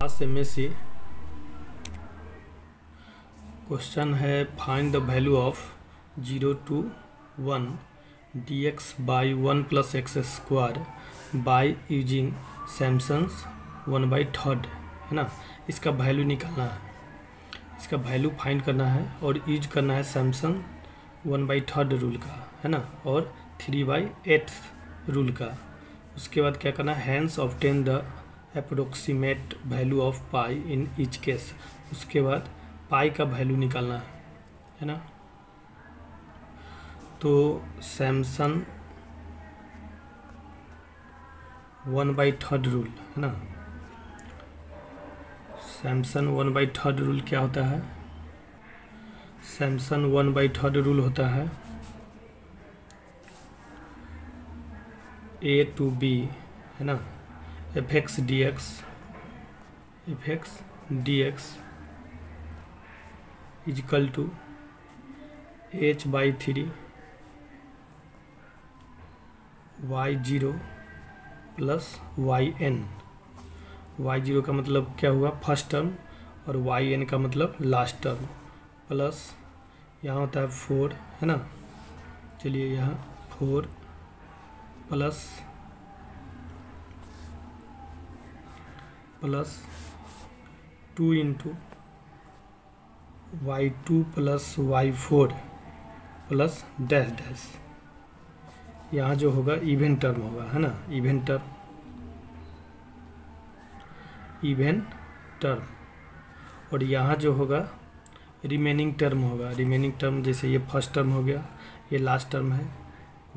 MSc question है find the value of 0 to 1 dx by 1 plus x square by using सैमसंस 1/3 है ना। इसका value निकालना है, इसका वैल्यू फाइंड करना है और यूज करना है सैमसंग 1/3 रूल का है ना, और 3/8 रूल का। उसके बाद क्या करना है, hence obtain the approximate value of pi in each case. उसके बाद पाई का वैल्यू निकालना है ना। तो सैमसंग 1/3 रूल है ना, सैमसंग 1/3 रूल क्या होता है, सैमसंग 1/3 रूल होता है A to B है ना, fx dx is equal to h/3 y0 plus yn। y0 का मतलब क्या हुआ, फर्स्ट टर्म, और yn का मतलब लास्ट टर्म, प्लस यहाँ होता है 4 है ना। चलिए यहाँ 4 plus 2 into y2 plus y4 plus dash dash. यहाँ जो होगा इवेन टर्म होगा है ना, इवेन टर्म, और यहाँ जो होगा रिमेनिंग टर्म होगा। रिमेनिंग टर्म जैसे ये फर्स्ट टर्म हो गया, ये लास्ट टर्म है,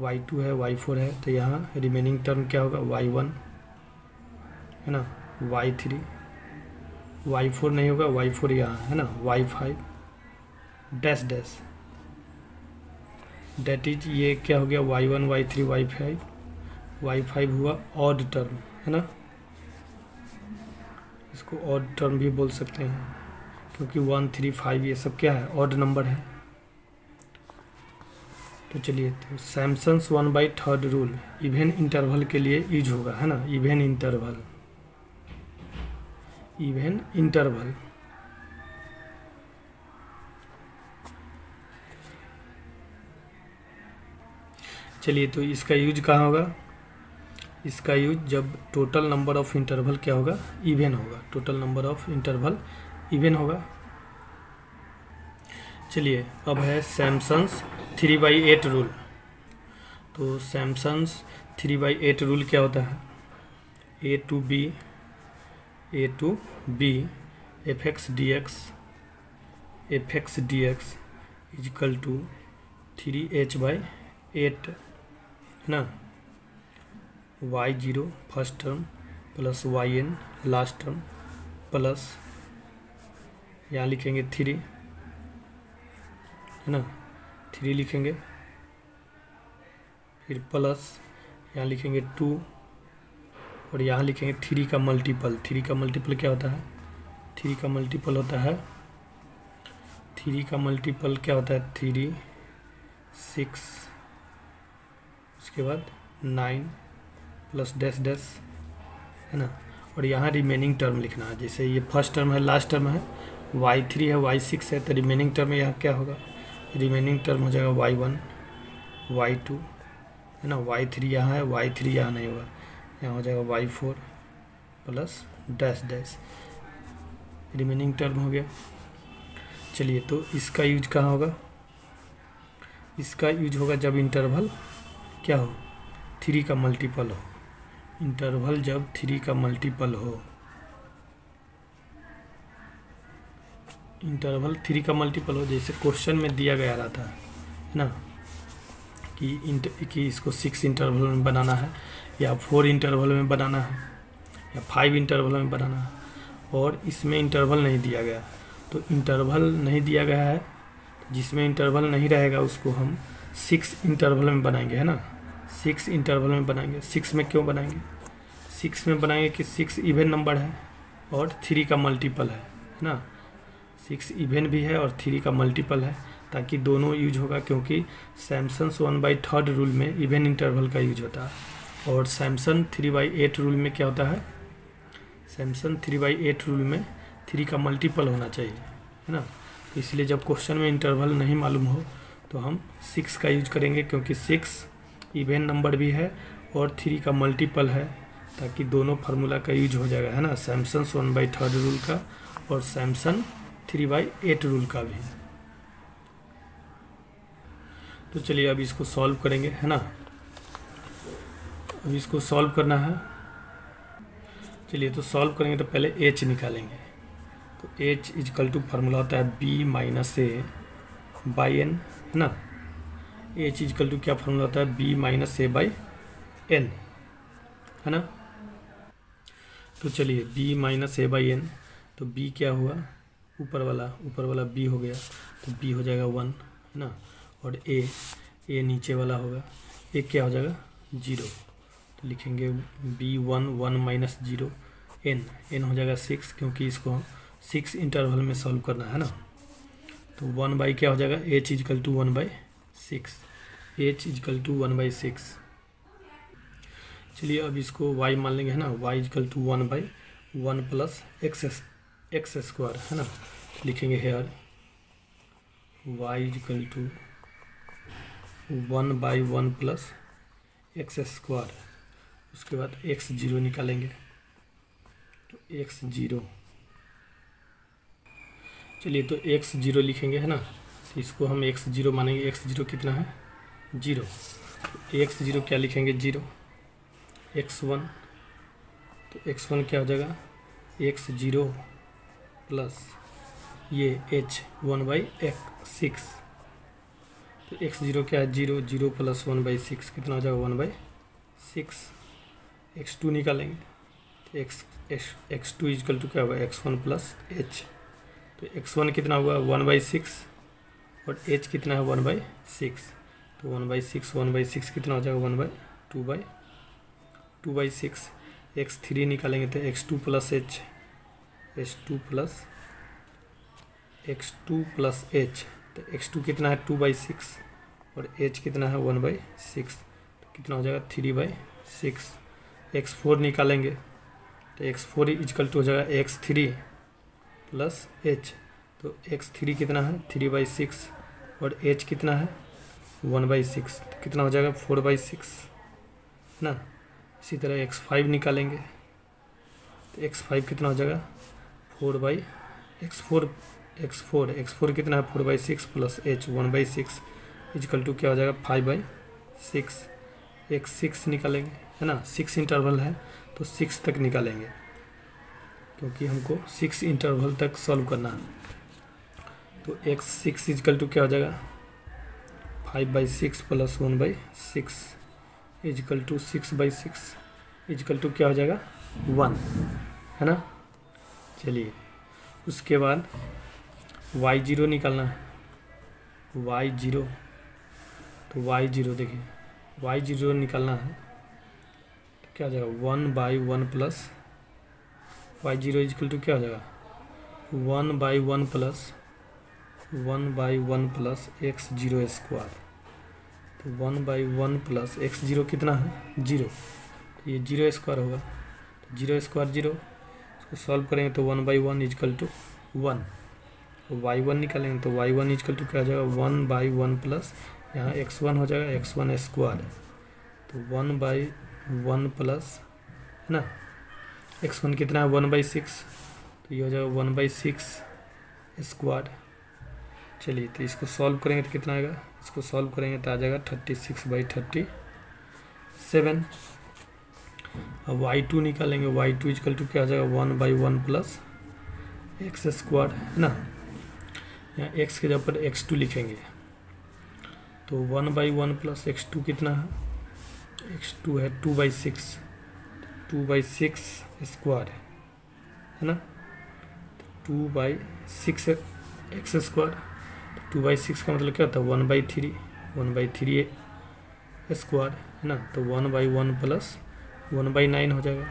y2 है y4 है, तो यहाँ रिमेनिंग टर्म क्या होगा, y1 है ना, y3, y4 नहीं होगा, y4 यहाँ है ना, y5 dash dash, date is ये क्या हो गया, y1 y3 y5, y5 हुआ ऑड टर्म है ना, इसको ऑड टर्म भी बोल सकते हैं क्योंकि 1 3 5 ये सब क्या है, ऑड नंबर है। तो चलिए, तो सैमसंस 1/3 रूल इवेन इंटरवल के लिए यूज होगा है ना, इवेन इंटरवल। चलिए, तो इसका यूज कहाँ होगा, इसका यूज जब टोटल नंबर ऑफ इंटरवल क्या होगा, इवेन होगा, total number of interval even होगा। चलिए, अब है सैमसंस 3/8 रूल। तो सैमसंस 3/8 रूल क्या होता है, A to B fx dx is equal to 3h/8 है ना, y0 first term plus yn last term, plus यहाँ लिखेंगे 3 है ना, 3 लिखेंगे, फिर प्लस यहाँ लिखेंगे 2, और यहाँ लिखेंगे 3 का मल्टीपल। 3 का मल्टीपल क्या होता है, 3 का मल्टीपल होता है, 3 का मल्टीपल क्या होता है, 3 6, उसके बाद 9 प्लस डैश डैश है ना, और यहाँ रिमेनिंग टर्म लिखना है। जैसे ये फर्स्ट टर्म है, लास्ट टर्म है, y3 है y6 है, तो रिमेनिंग टर्म यहाँ क्या होगा, रिमेनिंग टर्म हो जाएगा y1 y2 है ना, y3 यहाँ है, y3 यहाँ नहीं होगा, यहाँ हो जाएगा y4 plus dash dash, remaining term हो गया। चलिए, तो इसका यूज कहाँ होगा, इसका यूज होगा जब इंटरवल क्या हो, 3 का मल्टीपल हो, इंटरवल जब 3 का मल्टीपल हो, इंटरवल 3 का मल्टीपल हो, जैसे क्वेश्चन में दिया गया रहता है ना कि इसको 6 इंटरवल में बनाना है, या 4 इंटरवल में बनाना है, या 5 इंटरवल में बनाना है, और इसमें इंटरवल नहीं दिया गया। तो इंटरवल नहीं दिया गया है, जिसमें इंटरवल नहीं रहेगा उसको हम 6 इंटरवल में बनाएंगे है ना, 6 इंटरवल में बनाएंगे। 6 में क्यों बनाएंगे, 6 में बनाएंगे कि 6 इवेन नंबर है और 3 का मल्टीपल है ना, 6 इवेन भी है और 3 का मल्टीपल है, ताकि दोनों यूज होगा, क्योंकि सैमसंस 1/3 रूल में इवेन इंटरवल का यूज होता है, और सैमसंग 3/8 रूल में क्या होता है, सैमसन 3/8 रूल में 3 का मल्टीपल होना चाहिए, है ना। तो इसलिए जब क्वेश्चन में इंटरवल नहीं मालूम हो तो हम 6 का यूज करेंगे, क्योंकि 6 इवन नंबर भी है और 3 का मल्टीपल है, ताकि दोनों फार्मूला का यूज हो जाएगा, है ना। सैमसन 1/3 रूल का और सैमसन 3/8 रूल का भी। तो चलिए अब इसको सॉल्व करेंगे, है ना। अब इसको सॉल्व करना है। चलिए तो सॉल्व करेंगे तो पहले h निकालेंगे। तो h इजकल टू फार्मूला होता है b minus a by n, है ना। h इजकल टू क्या फार्मूला होता है, b minus a by n, है ना। तो चलिए b minus a by n, तो b क्या हुआ, ऊपर वाला b हो गया, तो b हो जाएगा 1, है ना। और a नीचे वाला होगा, a क्या हो जाएगा 0, तो लिखेंगे b1 1 माइनस 0 n हो जाएगा 6, क्योंकि इसको 6 इंटरवल में सॉल्व करना है ना। तो 1 बाई क्या हो जाएगा, h is equal to 1/6, h is equal to 1/6। चलिए अब इसको y मान लेंगे, है ना। y is equal to 1/1 plus x square, है ना। लिखेंगे here y is equal to 1/1 plus x square. उसके बाद x0 निकालेंगे, तो x0, चलिए तो x0 लिखेंगे, है ना। तो इसको हम x0 मानेंगे, x0 कितना है 0, तो x0 क्या लिखेंगे 0, x1, तो x1 क्या हो जाएगा x0 प्लस ये h 1/6, तो x0 क्या है 0, 0 प्लस 1/6 कितना हो जाएगा 1/6। x2 निकालेंगे, तो x2 इजकल टू क्या होगा x1 प्लस h, तो x1 कितना हुआ 1/6 और h कितना है 1/6, तो 1/6 कितना हो जाएगा 2/6। x3 निकालेंगे तो x2 प्लस h, तो x2 कितना है 2/6 और h कितना है 1/6, तो कितना हो जाएगा 3/6। x4 निकालेंगे, तो x4 इजकल टू हो जाएगा x3 प्लस h, तो x3 कितना है 3/6 और h कितना है 1/6, तो कितना हो जाएगा 4/6, ना। इसी तरह x5 निकालेंगे, तो x5 कितना हो जाएगा x4 कितना है 4/6 प्लस h 1/6 इजकल टू क्या हो जाएगा 5/6। x6 निकालेंगे, है ना। 6 इंटरवल है तो 6 तक निकालेंगे, क्योंकि हमको 6 इंटरवल तक सॉल्व करना है। तो x6 इजकल टू क्या हो जाएगा 5/6 plus 1/6 is equal to 6/6 is equal to क्या हो जाएगा 1, है ना। चलिए उसके बाद y0 निकालना है, y0, तो y0 देखिए y0 निकालना है तो क्या हो जाएगा 1/1 प्लस y0 इजकल टू क्या हो जाएगा 1/1 प्लस x0 स्क्वायर, तो 1/1 प्लस x0 कितना है 0, तो ये 0 स्क्वायर होगा, तो 0 स्क्वायर 0, इसको सॉल्व करेंगे तो 1/1 इजकल टू 1, तो y1 निकालेंगे तो y1 इजकल टू क्या हो जाएगा 1/1 प्लस यहाँ x1 हो जाएगा x1 स्क्वायर, तो 1/1 प्लस, है ना, x1 कितना है 1/6, तो ये हो जाएगा 1/6 स्क्वायर। चलिए तो इसको सॉल्व करेंगे तो कितना आएगा, इसको सॉल्व करेंगे तो आ जाएगा 36/37। अब y2 निकालेंगे, y2 इजकल टू क्या हो जाएगा 1/1 प्लस एक्स स्क्वायर, है ना। यहाँ x के जगह पर x2 लिखेंगे, तो 1/1 प्लस x2 कितना है, x2 है 2/6 स्क्वायर, है ना। 2/6 एक्स स्क्वायर, 2/6 का मतलब क्या होता है 1/3 स्क्वायर, है ना। तो 1/1 प्लस 1/9 हो जाएगा,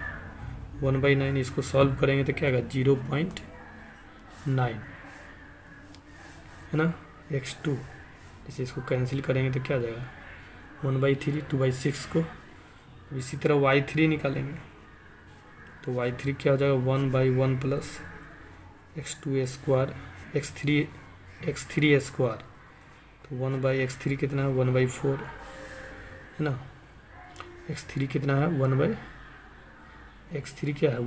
1/9 इसको सॉल्व करेंगे तो क्या आएगा 0.9, है ना। x2 जैसे इसको कैंसिल करेंगे तो क्या आ जाएगा 1/3, 2/6 को। अब इसी तरह y3 निकालेंगे, तो y3 क्या हो जाएगा 1/1 plus x2 square x3 square. तो 1/x3 कितना है 1/4 है ना। x3 कितना है x3 क्या है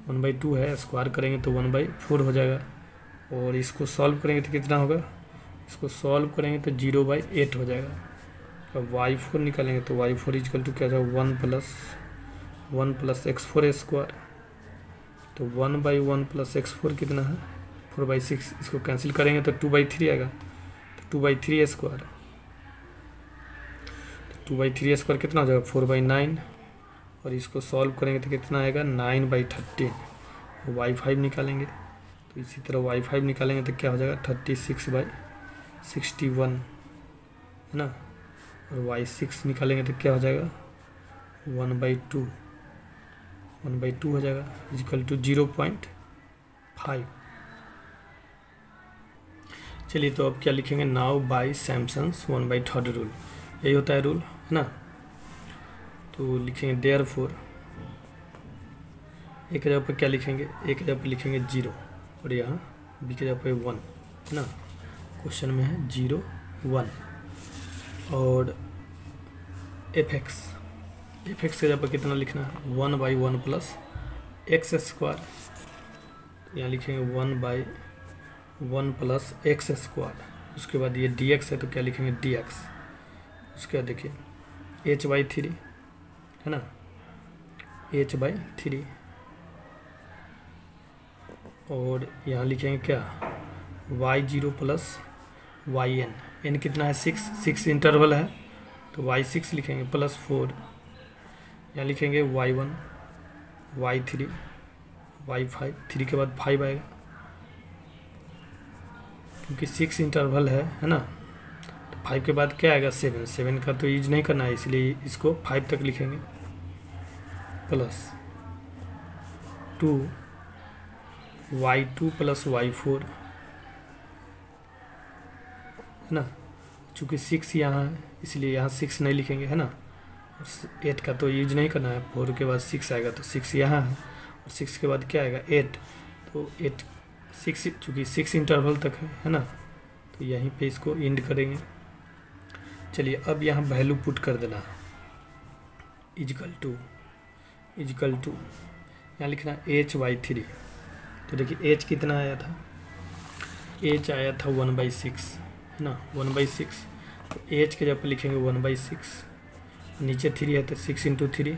1/2 है, स्क्वायर करेंगे तो 1/4 हो जाएगा। और इसको सॉल्व करेंगे तो कितना होगा, इसको सॉल्व करेंगे तो 0/8 हो जाएगा। अब y4 निकालेंगे तो y4 इक्वल टू क्या हो जाएगा 1 प्लस x4 स्क्वायर। तो 1/1 प्लस x4 कितना है 4/6। इसको कैंसिल करेंगे तो 2/3 आएगा, तो 2/3 स्क्वायर। तो 2/3 स्क्वायर कितना हो जाएगा 4/9। और इसको सॉल्व करेंगे तो कितना आएगा 9/13। y5 निकालेंगे तो इसी तरह y5 निकालेंगे तो क्या हो जाएगा 36/61 है ना। और y6 निकालेंगे तो क्या हो जाएगा 1/2 हो जाएगा इक्वल टू 0.5। चलिए तो अब क्या लिखेंगे, नाउ बाय सैमसंग्स 1/3 रूल, यही होता है रूल है ना। तो लिखेंगे देयरफॉर, एक जगह पर क्या लिखेंगे, एक जगह पर लिखेंगे 0 और यहाँ बी की जगह पर 1 है ना। क्वेश्चन में है 0 1 और एफ एक्स के जगह पर कितना लिखना है 1/1 प्लस एक्स स्क्वायर। तो यहाँ लिखेंगे 1/1 प्लस एक्स स्क्वायर। उसके बाद ये डी एक्स है तो क्या लिखेंगे डी एक्स। उसके बाद देखिए h/3 है ना, h/3 और यहाँ लिखेंगे क्या y0 प्लस yn कितना है 6 इंटरवल है तो y6 लिखेंगे प्लस 4। यहाँ लिखेंगे y1 y3 y5, 3 के बाद 5 आएगा क्योंकि 6 इंटरवल है ना। तो 5 के बाद क्या आएगा 7 का तो यूज नहीं करना है, इसलिए इसको 5 तक लिखेंगे प्लस 2 y2 प्लस y4 है ना। चूँकि 6 यहाँ है इसलिए यहाँ 6 नहीं लिखेंगे है ना। 8 का तो यूज नहीं करना है, 4 के बाद 6 आएगा तो 6 यहाँ है और 6 के बाद क्या आएगा 8। तो 8 6 चूँकि 6 इंटरवल तक है ना, तो यहीं पे इसको एंड करेंगे। चलिए अब यहाँ वैल्यू पुट कर देना इक्वल टू यहाँ लिखना h/3। तो देखिए h कितना आया था, h आया था 1/6 है ना 1/6। तो h के जब पर लिखेंगे 1/6, नीचे 3 है तो 6 × 3,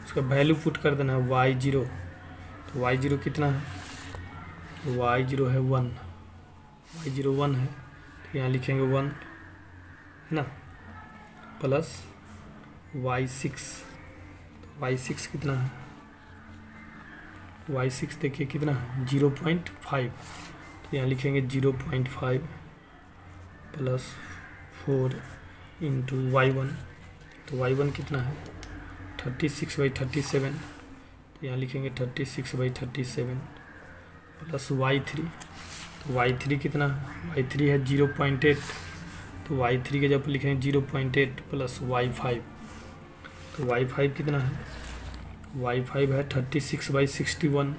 उसका वैल्यू पुट कर देना है y0। तो y0 कितना है, y0 है 1 है तो यहाँ लिखेंगे 1 है ना प्लस y6। तो y6 कितना है, y6 देखिए कितना है 0.5। तो यहाँ लिखेंगे 0.5 प्लस 4 इंटू y1। तो y1 कितना है 36/37। तो यहाँ लिखेंगे 36/37 प्लस y3। तो y3 कितना है, y3 है 0.8। तो y3 के जब लिखेंगे 0.8 प्लस y5। तो y5 कितना है, y5 है 36/61।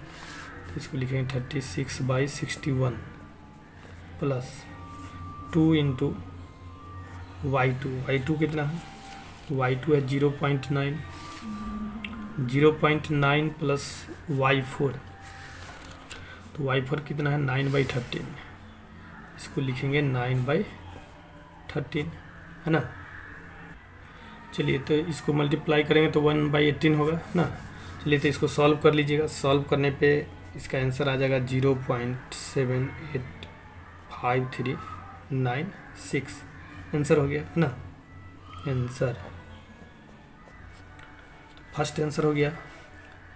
तो इसको लिखेंगे 36/61 प्लस 2 इंटू y2 कितना है, y2 है 0.9 प्लस y4। तो y4 कितना है 9/13। इसको लिखेंगे 9/13 है ना। चलिए तो इसको मल्टीप्लाई करेंगे तो 1/18 होगा ना। चलिए तो इसको सॉल्व कर लीजिएगा, सॉल्व करने पे इसका आंसर आ जाएगा 0.78539 आंसर हो गया है ना। आंसर फर्स्ट आंसर हो गया।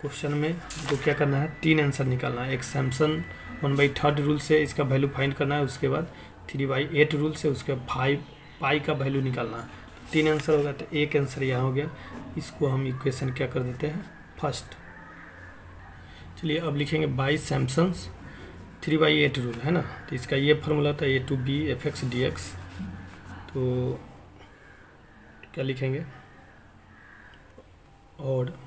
क्वेश्चन में हमको क्या करना है 3 आंसर निकालना है। एक सैमसंग 1/3 रूल से इसका वैल्यू फाइंड करना है, उसके बाद 3/8 रूल से उसके 5 पाई का वैल्यू निकालना है। 3 आंसर होगा तो एक आंसर यहाँ हो गया। इसको हम इक्वेशन क्या कर देते हैं फर्स्ट। चलिए अब लिखेंगे बाई सैमसंग्स 3/8 रूल है ना। तो इसका ये फार्मूला था a/b f(x) dx। तो क्या लिखेंगे और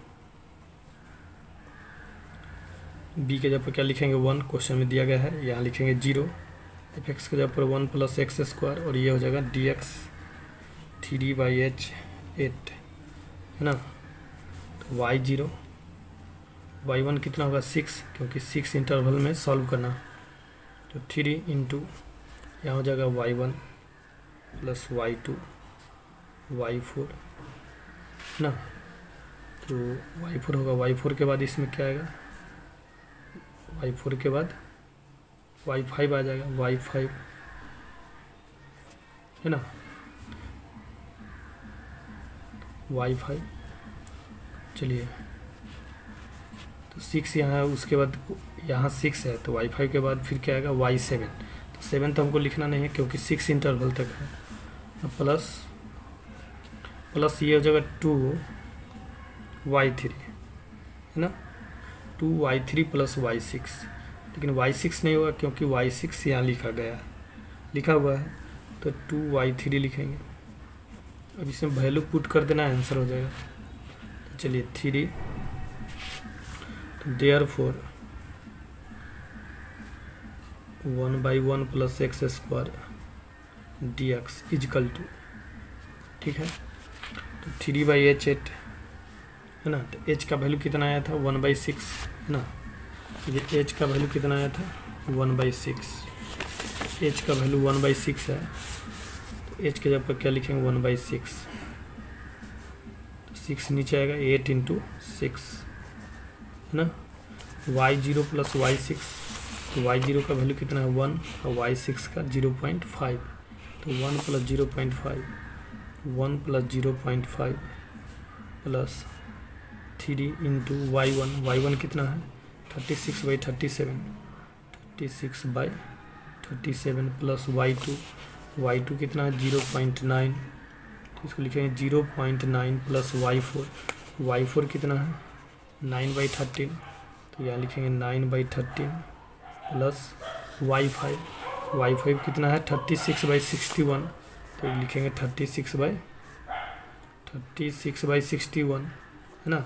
b के जगह पर क्या लिखेंगे 1, क्वेश्चन में दिया गया है, यहाँ लिखेंगे 0, fx के जगह पर 1 प्लस एक्स स्क्वायर और ये हो जाएगा dx 3/h 8 है ना। तो y0 y1 कितना होगा 6, क्योंकि 6 इंटरवल में सॉल्व करना, तो 3 इंटू यहाँ हो जाएगा y1 प्लस y2 y4 है ना। तो y4 होगा, y4 के बाद इसमें क्या आएगा, y4 के बाद y5 आ जाएगा, y5 है ना, y5। चलिए तो 6 यहाँ है, उसके बाद यहाँ 6 है, तो y5 के बाद फिर क्या आएगा y7। तो 7 तो हमको लिखना नहीं है क्योंकि 6 इंटरवल तक है, तो प्लस ये हो जाएगा 2y3 है ना, 2y3 प्लस y6, लेकिन y6 नहीं होगा क्योंकि y6 यहाँ लिखा हुआ है, तो 2y3 लिखेंगे। अब इसमें वैल्यू पुट कर देना, आंसर हो जाएगा। तो चलिए 3, तो therefore 1/1 plus x square dx is equal to, ठीक है, तो 3/h8 है ना। तो h का वैल्यू कितना आया था 1/6 है ना, ये h का वैल्यू कितना आया था 1/6, h का वैल्यू 1/6 है, तो h के जगह पर क्या लिखेंगे 1/6, तो 6 नीचे आएगा 8 इंटू 6 है ना। y0 प्लस y6, तो y0 का वैल्यू कितना है 1 और y6 का 0.5, तो 1 plus 0.5 1 plus 0.5 plus 3 into y1 कितना है 36/37 36/37 प्लस y2 कितना है 0.9, तो इसको लिखेंगे 0.9 प्लस y4 कितना है 9/13, तो यहाँ लिखेंगे 9/13 प्लस y5 कितना है 36/61, तो लिखेंगे 36/61 है ना।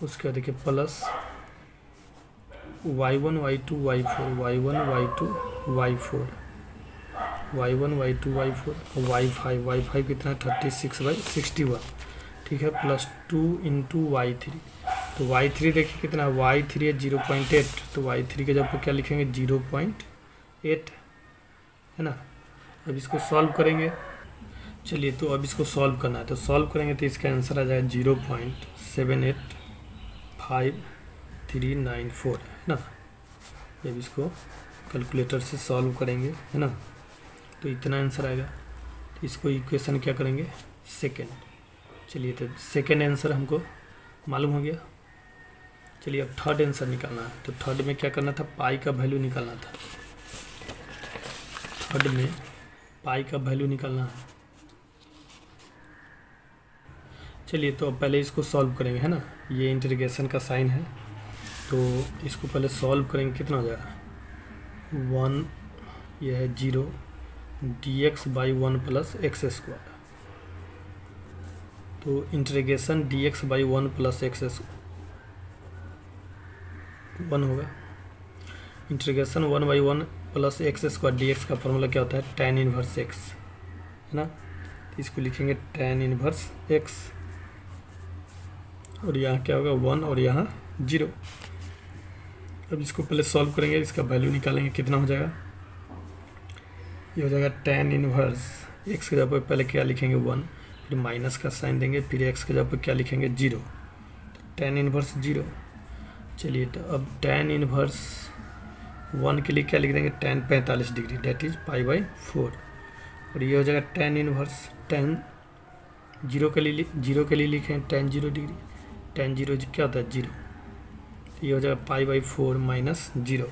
उसके बाद देखिए plus y1 y2 y4 y1 y2 y4 y1 y2 y4 और y5 कितना है 36/61, ठीक है, प्लस 2 इंटू y3, तो y3 देखिए कितना है y3 है 0.8, तो y3 के जगह पर क्या लिखेंगे 0.8 है ना। अब इसको सॉल्व करेंगे, चलिए तो अब इसको सॉल्व करना है, तो सॉल्व करेंगे तो इसका आंसर आ जाएगा 0.7859394 है ना। जब इसको कैलकुलेटर से सॉल्व करेंगे है ना, तो इतना आंसर आएगा। तो इसको इक्वेशन क्या करेंगे सेकेंड, चलिए तो सेकेंड आंसर हमको मालूम हो गया। चलिए अब थर्ड आंसर निकालना है, तो थर्ड में क्या करना था पाई का वैल्यू निकालना था, थर्ड में पाई का वैल्यू निकालना है। चलिए तो अब पहले इसको सॉल्व करेंगे है ना, ये इंटीग्रेशन का साइन है, तो इसको पहले सॉल्व करेंगे, कितना हो जाएगा 1 ये है 0 dx/1 प्लस एक्स स्क्वायर, तो इंटीग्रेशन dx/1 प्लस एक्स 1 होगा, integration 1/1 plus x square dx का फॉर्मूला क्या होता है tan इनवर्स x है ना। तो इसको लिखेंगे tan इनवर्स x, और यहाँ क्या होगा 1 और यहाँ 0। अब इसको पहले सॉल्व करेंगे, इसका वैल्यू निकालेंगे, कितना हो जाएगा, ये हो जाएगा tan इनवर्स x के जगह पर पहले क्या लिखेंगे 1, फिर माइनस का साइन देंगे, फिर x के जगह पर क्या लिखेंगे 0, tan इनवर्स 0। चलिए तो अब tan इनवर्स 1 के लिए क्या लिख देंगे tan 45 डिग्री, डेट इज π/4, और ये हो जाएगा tan इनवर्स tan 0 के लिए लिखें tan 0 डिग्री, tan 0 क्या होता है 0, तो ये हो जाएगा π/4 minus 0,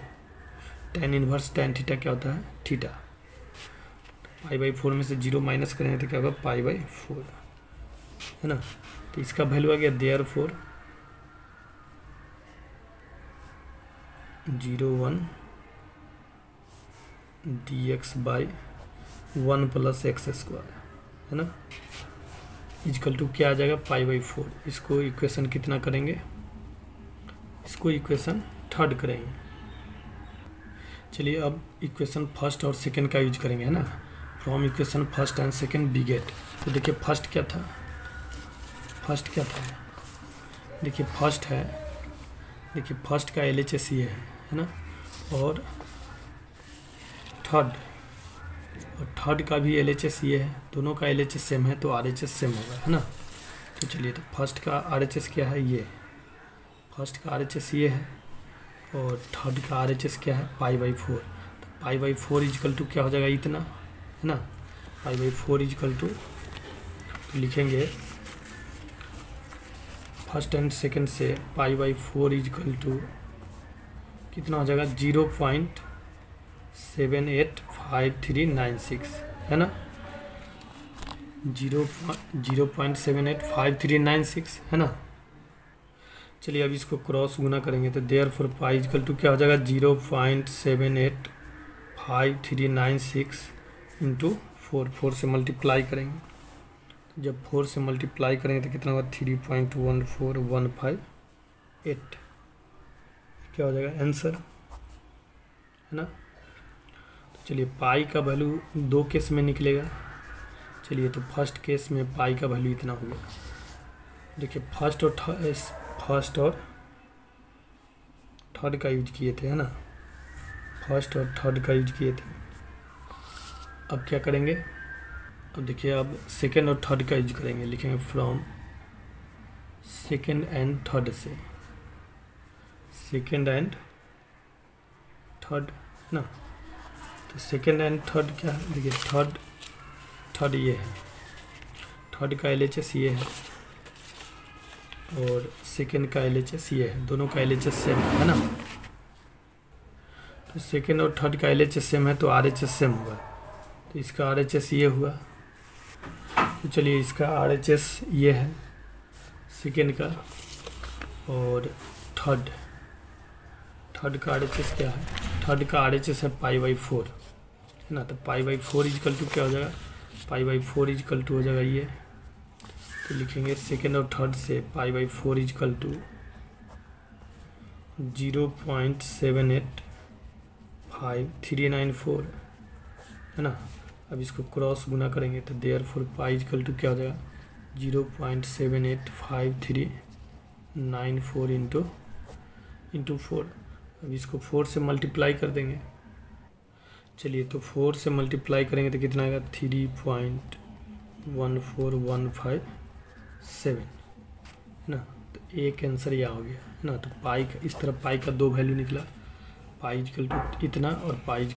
tan inverse tan theta क्या होता है थीटा, π/4 में से 0 माइनस करेंगे तो क्या होगा π/4 है ना। तो इसका वैल्यू आ गया therefore 0.1 dx/1 plus x square है ना। इजकल टू क्या आ जाएगा, π/4। इसको इक्वेशन कितना करेंगे, इसको इक्वेशन थर्ड करेंगे। चलिए अब इक्वेशन फर्स्ट और सेकंड का यूज करेंगे, है ना। From equation first and second we get. तो देखिए फर्स्ट क्या था, फर्स्ट क्या था, देखिए फर्स्ट है, देखिए फर्स्ट का LHS ये है ना, और थर्ड का भी LHS ये है, दोनों का LHS सेम है तो RHS सेम होगा, है ना। तो चलिए, तो फर्स्ट का RHS क्या है, ये फर्स्ट का RHS ये है और थर्ड का RHS क्या है, π/4। तो π/4 इजकल टू क्या हो जाएगा, इतना, है ना। π/4 इजकल टू, तो लिखेंगे फर्स्ट एंड सेकंड से π/4 इजकल टू कितना हो जाएगा, 0.785396, है ना, 0.785396, है ना। चलिए अब इसको क्रॉस गुना करेंगे तो देयरफॉर पाई इक्वल टू क्या हो जाएगा, 0.785396 इंटू 4 से मल्टीप्लाई करेंगे। तो जब 4 से मल्टीप्लाई करेंगे तो कितना होगा, 3.14158, क्या हो जाएगा आंसर, है ना। तो चलिए पाई का वैल्यू दो केस में निकलेगा। चलिए तो फर्स्ट केस में पाई का वैल्यू इतना हो गया। देखिए फर्स्ट और थर्ड का यूज किए थे, है ना, फर्स्ट और थर्ड का यूज किए थे। अब क्या करेंगे, अब देखिए अब सेकेंड और थर्ड का यूज करेंगे। लिखेंगे फ्रॉम सेकेंड एंड थर्ड से, सेकेंड एंड थर्ड, है ना। तो सेकेंड एंड थर्ड क्या है, देखिए थर्ड ये है, थर्ड का LHS ये है और सेकेंड का LHS ये है, दोनों का LHS सेम है ना। तो सेकेंड और थर्ड का LHS सेम है तो RHS सेम होगा। तो इसका RHS ये हुआ, तो चलिए इसका RHS ये है सेकेंड का, और थर्ड का RHS क्या है, थर्ड का RHS है π/4, है ना। तो π/4 इजकल टू क्या हो जाएगा, π/4 इजकल टू हो जाएगा ये, तो लिखेंगे सेकेंड और थर्ड से π/4 इजकल टू 0.785394, है ना। अब इसको क्रॉस गुना करेंगे तो देयरफॉर पाई इजकल टू क्या हो जाएगा, 0.785394 इंटू 4। अब इसको 4 से मल्टीप्लाई कर देंगे। चलिए तो 4 से मल्टीप्लाई करेंगे तो कितना आएगा, 3.14157, है ना। तो एक आंसर यह हो गया, है ना। तो पाई का इस तरफ पाई का दो वैल्यू निकला, पाई इक्वल टू इतना और पाई